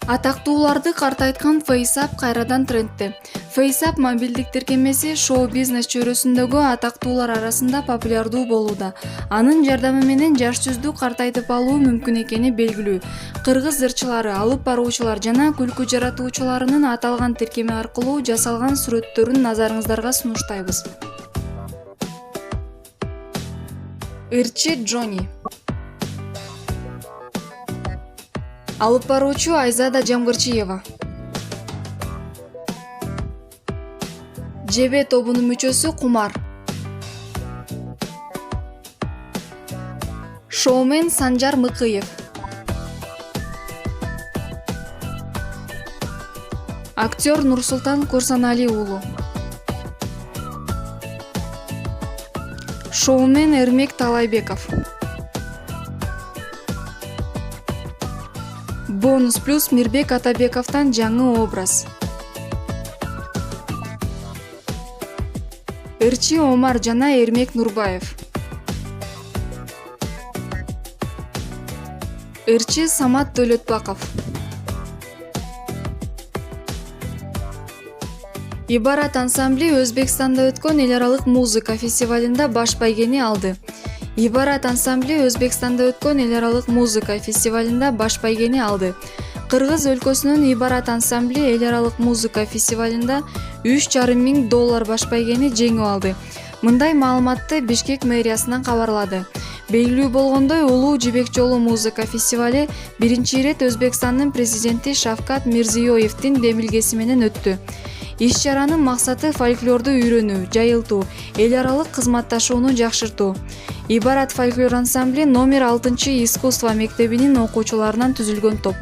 Атактууларды картайткан FaceApp кайрадан трендте. FaceApp мобилдик тиркемеси шоу-бизнес чөйрөсүндөгү атактуулар арасында популярдуу болууда. Анын жардамы менен жаш жүздү картайтып алуу мүмкүн экени белгилүү. Кыргыз ырчылары, алып баруучулар жана күлкү жаратуучуларынын аталган тиркеме аркылуу жасалган сүрөттөрүн назарыңыздарга сунуштайбыз. Ырчы Джонни, алып баруучу Айзада Жамгырчиева, ЖБ тобунун мүчөсү Кумар, шоумен Санжар Мыкыев, актер Нурсултан Курсанали уулу, шоумен Эрмек Талайбеков, Бонус плюс Мирбек Атабековтан жаңы образ. Ырчы Омар жана Эрмек Нурбаев. Ырчы Самат Төлөтбаков. Ибарат ансамбли Өзбекстанда өткөн эл аралык музыка фестивалында баш байгени алды. Ибарат ансамбли Өзбекстанда өткөн эл аралык музыка фестивалында баш байгени алды. Кыргыз өлкөсүнүн Ибарат ансамбли эл аралык музыка фестивалында $3,500 баш байгени жеңип алды. Мындай маалыматты Бишкек мэриясынан кабарлады. Белгилүү болгондой, Улуу Жибек жолу музыка фестивали биринчи ирет Өзбекстандын президенти Шавкат Мирзиёевдин демилгеси менен өттү. Иш-чаранын максаты фольклорду үйрөнүү, жайылтуу, эл аралык кызматташууну жакшыртуу. Ибарат фольклор ансамбли номер 6 искусство мектебинин окуучуларынан түзүлгөн топ.